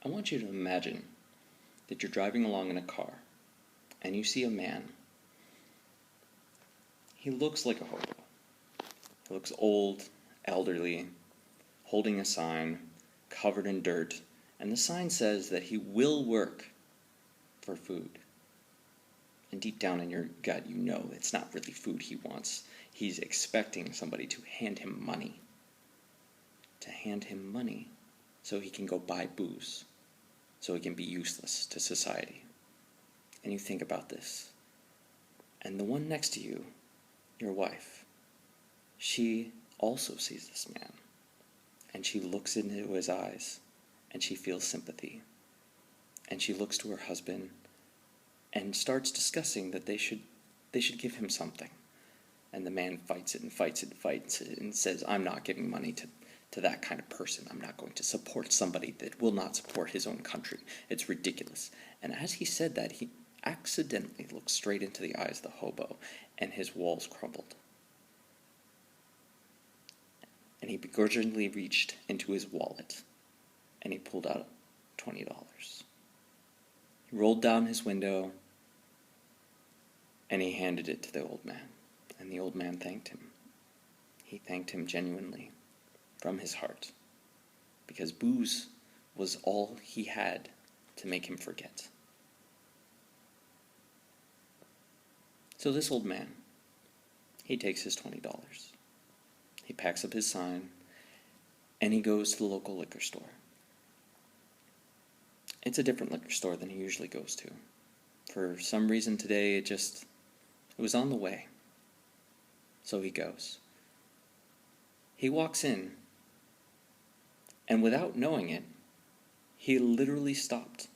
I want you to imagine that you're driving along in a car and you see a man. He looks like a hobo. He looks old, elderly, holding a sign, covered in dirt, and the sign says that he will work for food. And deep down in your gut, you know it's not really food he wants. He's expecting somebody to hand him money. To hand him money so he can go buy booze, so he can be useless to society. And you think about this. And the one next to you, your wife, she also sees this man. And she looks into his eyes, and she feels sympathy. And she looks to her husband and starts discussing that they should give him something. And the man fights it and fights it and fights it and says, I'm not giving money to that kind of person. I'm not going to support somebody that will not support his own country. It's ridiculous. And as he said that, he accidentally looked straight into the eyes of the hobo, and his walls crumbled. And he begrudgingly reached into his wallet, and he pulled out $20. He rolled down his window, and he handed it to the old man. And the old man thanked him. He thanked him genuinely, from his heart, because booze was all he had to make him forget. So this old man, he takes his $20. He packs up his sign, and he goes to the local liquor store. It's a different liquor store than he usually goes to. For some reason today, it was on the way. So he goes. He walks in, and without knowing it, he literally stopped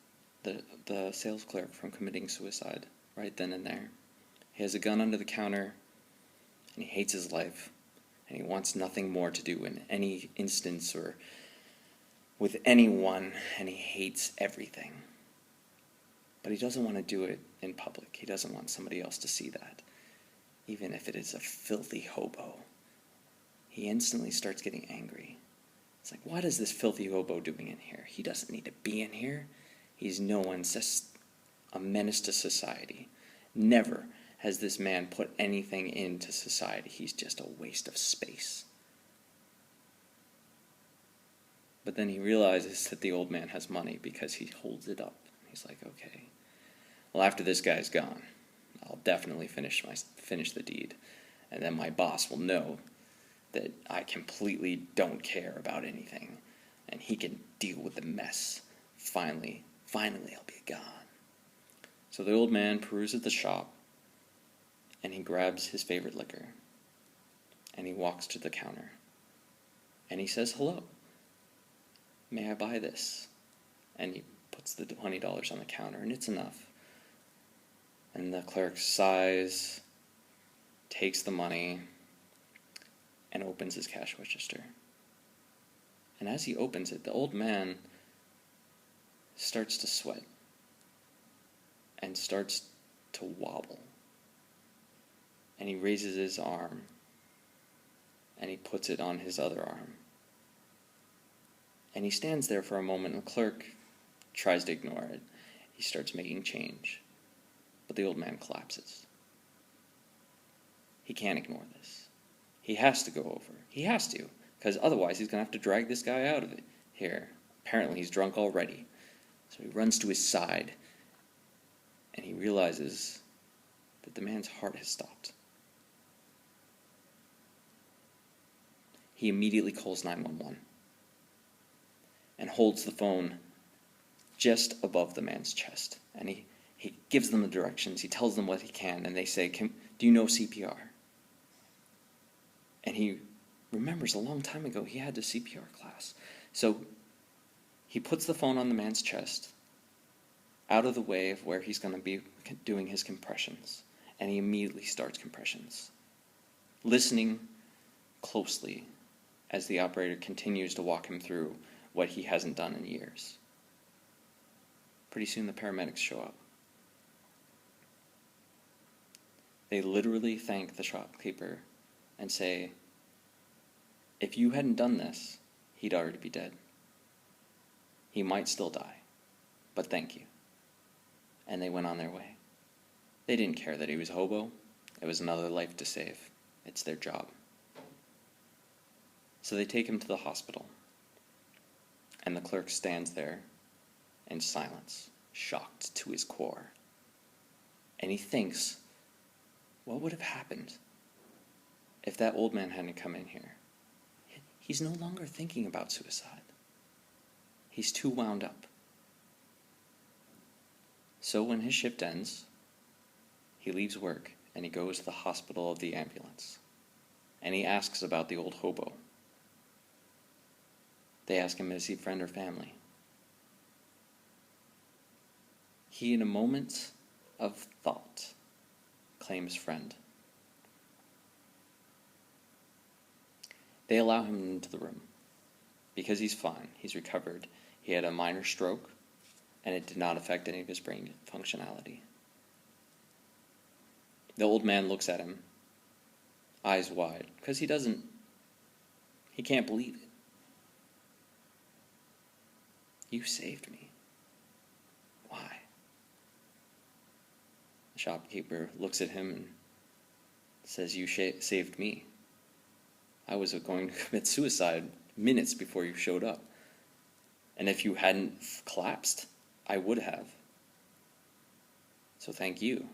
the sales clerk from committing suicide right then and there. He has a gun under the counter, and he hates his life, and he wants nothing more to do in any instance or with anyone, and he hates everything. But he doesn't want to do it in public. He doesn't want somebody else to see that, even if it is a filthy hobo. He instantly starts getting angry. It's like, what is this filthy hobo doing in here? He doesn't need to be in here. He's no one's just a menace to society. Never has this man put anything into society. He's just a waste of space. But then he realizes that the old man has money because he holds it up. He's like, okay, well, after this guy's gone, I'll definitely finish the deed. And then my boss will know that I completely don't care about anything. And he can deal with the mess. Finally, I'll be gone. So the old man peruses the shop, and he grabs his favorite liquor, and he walks to the counter, and he says, hello, may I buy this? And he puts the $20 on the counter, and it's enough. And the clerk sighs, takes the money, and opens his cash register. And as he opens it, the old man starts to sweat and starts to wobble. And he raises his arm, and he puts it on his other arm. And he stands there for a moment, and the clerk tries to ignore it. He starts making change, but the old man collapses. He can't ignore this. He has to go over. He has to, because otherwise he's going to have to drag this guy out of it here. Apparently he's drunk already. So he runs to his side, and he realizes that the man's heart has stopped. He immediately calls 911 and holds the phone just above the man's chest. And he gives them the directions. He tells them what he can, and they say, do you know CPR? And he remembers a long time ago he had a CPR class. So he puts the phone on the man's chest, out of the way of where he's going to be doing his compressions. And he immediately starts compressions, listening closely as the operator continues to walk him through what he hasn't done in years. Pretty soon the paramedics show up. They literally thank the shopkeeper and say, if you hadn't done this, he'd already be dead. He might still die, but thank you. And they went on their way. They didn't care that he was a hobo. It was another life to save. It's their job. So they take him to the hospital, and the clerk stands there in silence, shocked to his core. And he thinks, what would have happened if that old man hadn't come in here? He's no longer thinking about suicide. He's too wound up. So when his shift ends, he leaves work and he goes to the hospital of the ambulance. And he asks about the old hobo. They ask him, is he friend or family? He, in a moment of thought, claims friend. They allow him into the room because he's fine. He's recovered. He had a minor stroke, and it did not affect any of his brain functionality. The old man looks at him, eyes wide, because he can't believe it. You saved me. Why? The shopkeeper looks at him and says, you saved me. I was going to commit suicide minutes before you showed up. And if you hadn't collapsed, I would have. So thank you.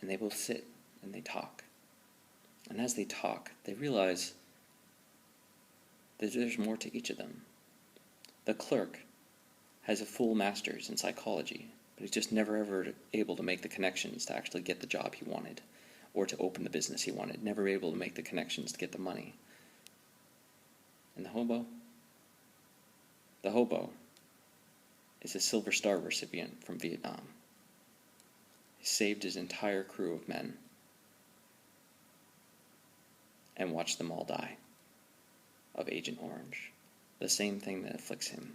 And they both sit and they talk. And as they talk, they realize that there's more to each of them. The clerk has a full master's in psychology, but he's just never ever able to make the connections to actually get the job he wanted, or to open the business he wanted, never able to make the connections to get the money. And the hobo is a Silver Star recipient from Vietnam. He saved his entire crew of men and watched them all die of Agent Orange, the same thing that afflicts him.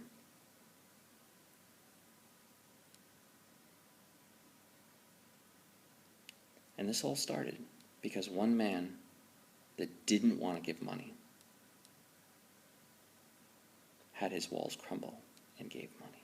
And this all started because one man that didn't want to give money had his walls crumble and gave money.